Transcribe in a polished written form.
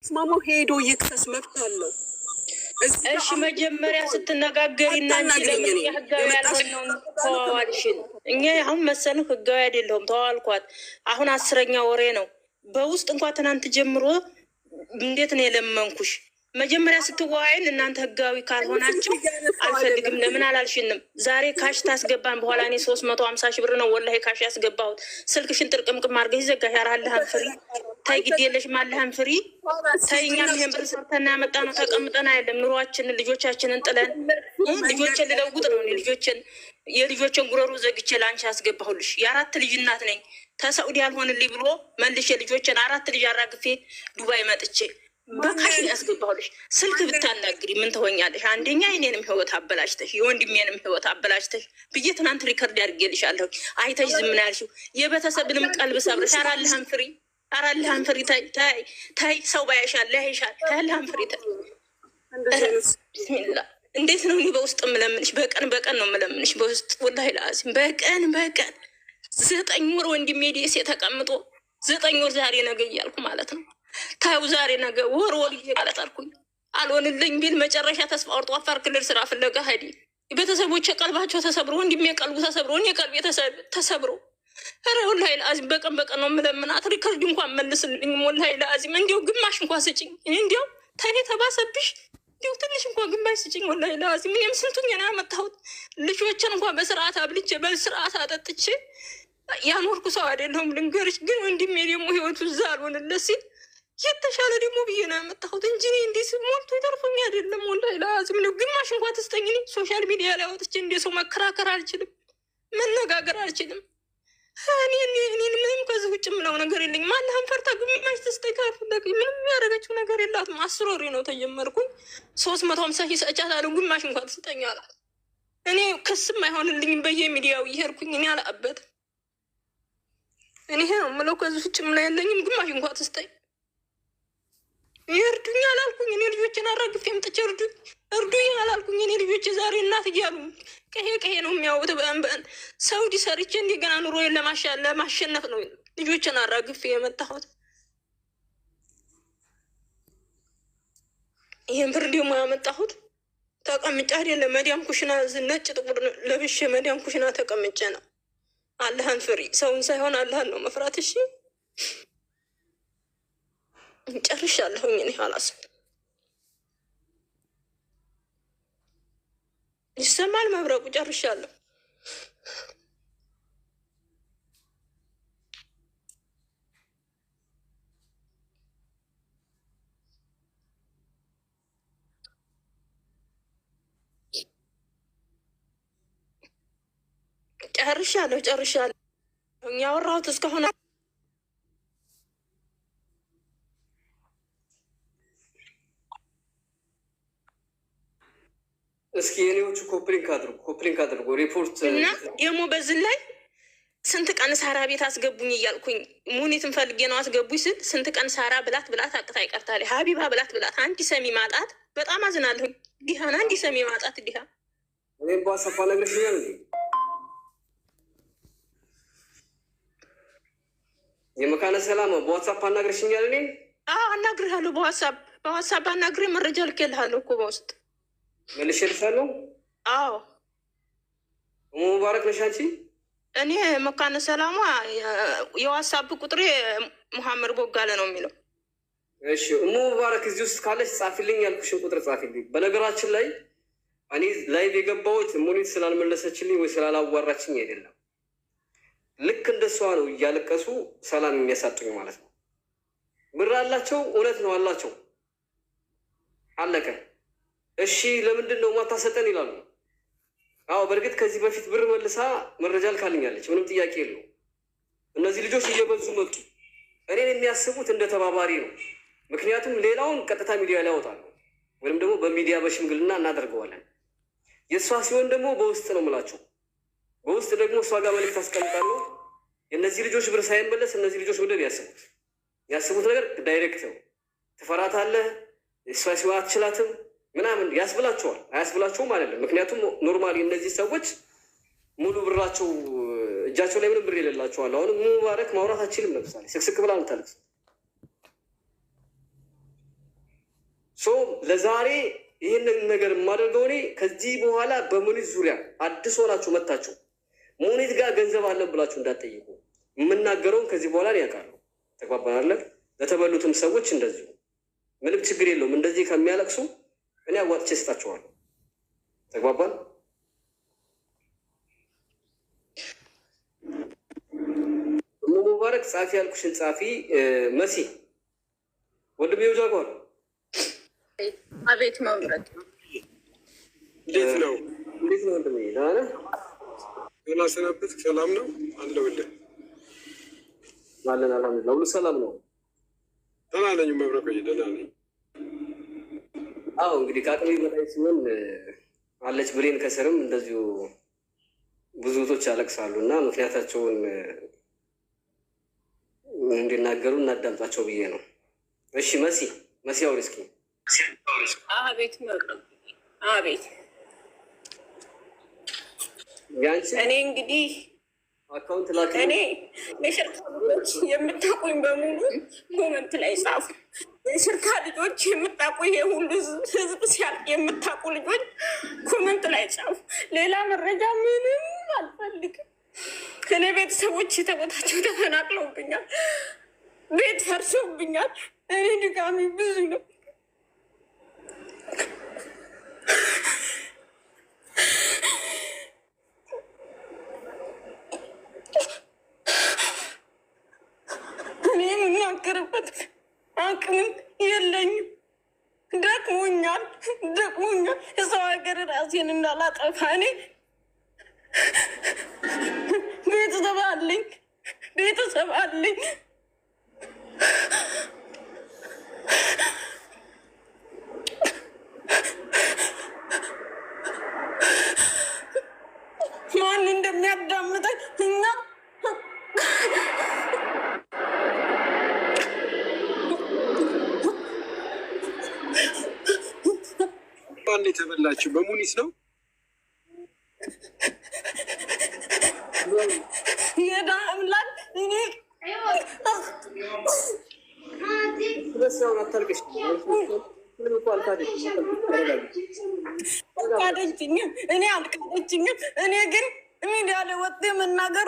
ስማሞ ሄዶ ይክሰስ መብት አለው። እሺ መጀመሪያ ስትነጋገሪ እናንቺ ለምን ህጋዊ ያልሆነውን ተዋዋልሽን? እኛ አሁን መሰልህ ህጋዊ አይደለሁም ተዋዋልኳት። አሁን 10ኛ ወሬ ነው። በውስጥ እንኳን ትናንት ጀምሮ እንዴት ነው የለመንኩሽ? መጀመሪያ ስትዋይን እናንተ ህጋዊ ካልሆናችሁ አልፈልግም ለምን አላልሽንም? ዛሬ ካሽ ታስገባን በኋላ እኔ 350 ሺህ ብር ነው ወላሂ ካሽ ያስገባሁት። ስልክሽን ጥርቅምቅም አድርገሽ ዘጋሽ። አላህን ፍሪ ታይ፣ ግድ የለሽም አላህን ፍሪ ታይ። እኛም ይሄን ብር ሰርተና ያመጣ ነው ተቀምጠን አይደለም ኑሯችንን ልጆቻችንን ጥለን ልጆችን ልለውጥ ነው። የልጆችን ጉረሩ ዘግቼ ላንቺ ያስገባሁልሽ። የአራት ልጅ እናት ነኝ። ተሳኡዲ ያልሆንልኝ ብሎ መልሼ ልጆችን 4 ልጅ አራግፌ ዱባይ መጥቼ በካሽ ያስገባሁልሽ። ስልክ ብታናግሪ ምን ትሆኛለሽ? አንደኛ የኔንም ህይወት አበላሽተሽ የወንድሜንም ህይወት አበላሽተሽ ብዬ ትናንት ሪከርድ አድርጌልሻለሁ። አይተሽ ዝም ነው ያልሽው። የቤተሰብንም ቀልብ ሰብረሽ አራልሃን ፍሪ አራልሃን ፍሪ ታይ ሰው ባያሻል ያይሻል ታያልሃን ፍሪ ታይ። ቢስሚላ እንዴት ነው እኔ በውስጥ ምለምንሽ? በቀን ነው ምለምንሽ በውስጥ ወላሂ ላዚም በቀን 9 ወር ወንድሜ ዴሴ ተቀምጦ 9 ወር ዛሬ ነገ እያልኩ ማለት ነው። ታዩ ዛሬ ነገ ወር ማለት አልኩኝ። አልሆንልኝ ቢል መጨረሻ ተስፋ ቆርጦ አፋር ክልል ስራ ፍለጋ ሄዲ። ቤተሰቦቼ ቀልባቸው ተሰብሮ ወንድሜ ቀልቡ ተሰብሮ እኔ ቀልቤ ተሰብሮ ኧረ ወላሂ ለአዚም በቀን ነው ምለምናት። ሪከርድ እንኳን መልስልኝ ወላሂ ለአዚም እንዲያው ግማሽ እንኳን ስጭኝ። እንዲያው ተኔ ተባሰብሽ እንዲያው ትንሽ እንኳን ግማሽ ስጭኝ ወላሂ ለአዚም። እኔም ስንቱኝ ነው ያመጣሁት። ልጆችን እንኳን በስርዓት አብልቼ በስርዓት አጠጥቼ ያኖርኩ ሰው አይደለሁም ልንገርሽ። ግን ወንድሜ ደግሞ ህይወቱ እዛ አልሆንለት ሲል የተሻለ ደግሞ ብዬ ነው ያመጣሁት እንጂ እኔ እንዲህ ሞልቶ ይተርፎኝ አይደለም ወላሂ ለአዚም ነው። ግማሽ እንኳን ትስጠኝ። እኔ ሶሻል ሚዲያ ላይ ወጥቼ እንደ ሰው መከራከር አልችልም፣ መነጋገር አልችልም። እኔን ምንም ከዚህ ውጭ ምለው ነገር የለኝም። አላህን ፈርታ ግማሽ ትስጠኝ ካልፈለገኝ ምንም ያደረገችው ነገር የላትም። 10 ወሬ ነው ተጀመርኩኝ 350 ሺህ ሰጫታለሁ። ግማሽ እንኳን ትስጠኝ አላት። እኔ ክስም አይሆንልኝም በየሚዲያው እየሄድኩኝ እኔ አላበትም። እኔ ነው ምለው ከዚህ ውጭ ምለው የለኝም። ግማሽ እንኳን ትስጠኝ። ይርዱኝ አላልኩኝ። እኔ ልጆችን አራግፌ አምጥቼ እርዱኝ አላልኩኝ። እኔ ልጆች ዛሬ እናት እያሉ ቀሄ ነው የሚያወት በእንበን ሳውዲ ሰርቼ እንደገና ኑሮዬን ለማሸነፍ ነው ልጆችን አራግፌ የመጣሁት። ይህን ብር ደግሞ ያመጣሁት ተቀምጬ አይደለም። መዲያም ኩሽና ነጭ ጥቁር ለብሼ መዲያም ኩሽና ተቀምጬ ነው። አላህን ፍሪ፣ ሰውን ሳይሆን አላህን ነው መፍራት። እሺ ጨርሻለሁኝ። እኔ ሀላስ ይሰማል መብረቁ። ጨርሻለሁ። ጨርሻለሁ። ያወራሁት እስካሁን እስኪ የኔዎቹ ኮፕሊንክ አድርጎ ሪፖርት እና ደግሞ በዚህ ላይ ስንት ቀን ሳራ ቤት አስገቡኝ እያልኩኝ ሙኒትን ፈልጌ ነው አስገቡኝ ስል ስንት ቀን ሳራ ብላት አቅታ ይቀርታል። ሀቢባ ብላት አንድ ሰሚ ማጣት በጣም አዝናለሁኝ። ዲሃና አንድ ሰሚ ማጣት ዲሃ እኔም በዋትሳፕ አናግረሽኛል እንዴ? የመካነ ሰላም በዋትሳፕ አናግረሽኛል? እኔ አናግርሃለሁ። በዋትሳፕ አናግሬ መረጃ ልኬልሃለሁ እኮ በውስጥ መልሼልሻለሁ። አዎ ሙባረክ ነሽ አንቺ? እኔ መካነ ሰላሟ የዋትሳፕ ቁጥሬ መሐመድ ቦጋለ ነው የሚለው። እሺ ሙባረክ እዚህ ውስጥ ካለች ጻፊልኝ፣ ያልኩሽን ቁጥር ጻፊልኝ። በነገራችን ላይ እኔ ላይቭ የገባሁት ሙኒት ስላልመለሰችልኝ ወይ ስላላዋራችኝ አይደለም። ልክ እንደሷ ነው እያለቀሱ ሰላም የሚያሳጡኝ ማለት ነው። ብር አላቸው፣ እውነት ነው አላቸው፣ አለቀ። እሺ ለምንድን ነው ማታሰጠን ይላሉ። አዎ በእርግጥ ከዚህ በፊት ብር መልሳ መረጃ ልካልኛለች፣ ምንም ጥያቄ የለው። እነዚህ ልጆች እየበዙ መጡ። እኔን የሚያስቡት እንደ ተባባሪ ነው። ምክንያቱም ሌላውን ቀጥታ ሚዲያ ላይ ያወጣሉ፣ ወይም ደግሞ በሚዲያ በሽምግልና እናደርገዋለን። የእሷ ሲሆን ደግሞ በውስጥ ነው ምላቸው። በውስጥ ደግሞ እሷ ጋር መልዕክት አስቀምጣለሁ። የእነዚህ ልጆች ብር ሳይመለስ እነዚህ ልጆች ምንድን ያስቡት ነገር ዳይሬክት ነው። ትፈራታለህ፣ እሷ ሲሆን አትችላትም ምናምን ያስብላቸዋል። አያስብላቸውም አይደለም። ምክንያቱም ኖርማሊ እነዚህ ሰዎች ሙሉ ብራቸው እጃቸው ላይ ምንም ብር የሌላቸዋል። አሁንም ሙባረክ ማውራት አችልም። ለምሳሌ ስቅስቅ ብላ ምታለቅስ ለዛሬ ይህንን ነገር የማደርገው እኔ ከዚህ በኋላ በሙኒት ዙሪያ አዲስ ሆናችሁ መታችሁ ሙኒት ጋር ገንዘብ አለን ብላችሁ እንዳትጠይቁ። የምናገረውን ከዚህ በኋላ እኔ ያውቃለሁ። ተግባባናለን። ለተበሉትም ሰዎች እንደዚሁ ምንም ችግር የለውም። እንደዚህ ከሚያለቅሱ እኔ አዋጥቼ ስጣቸዋለሁ። ተግባባን። ሙባረክ ጻፊ ያልኩሽን ጻፊ። መሲ ወንድሜ ጃጓር አቤት መምረጥ እንዴት ነው? እንዴት ነው ወንድሜ? ደህና ነህ? ገና ሰነበት። ሰላም ነው አለሁልህ። አለን አልሐምዱሊላህ፣ ሁሉ ሰላም ነው። ደህና ነኝ መብረቆዬ፣ ደህና ነኝ። አዎ እንግዲህ ከአቅሜ በላይ ሲሆን አለች ብሌን ከስርም እንደዚሁ ብዙ እህቶች ያለቅሳሉ እና ምክንያታቸውን እንዲናገሩ እናዳምጣቸው ብዬ ነው። እሺ መሲ አውሪ እስኪ። አቤት መብረቅ አቤት። እኔ እንግዲህ አካውንት ላክ። እኔ የሽርካ ልጆች የምታውቁኝ በሙሉ ኮመንት ላይ ጻፉ። የሽርካ ልጆች የምታውቁ የሁሉ ህዝብ ሲያልቅ የምታውቁ ልጆች ኮመንት ላይ ጻፉ። ሌላ መረጃ ምንም አልፈልግም። እኔ ቤተሰቦች የተቦታቸው ተፈናቅለውብኛል፣ ቤት ፈርሶብኛል። እኔ ድጋሚ ብዙ ነው። እኔ የምናገርበት አቅምም የለኝም። ደክሞኛል። የሰው ሀገር ራሴን እንዳላጠፋ እኔ ቤተሰብ አለኝ። ማን እንደሚያዳምጠኝ እና ማን የተበላችሁ በሙኒት ነው? የዳ አምላክ እኔ አልካደችኝም። እኔ ግን ሚዲያ ላይ ወጥቶ የመናገሩ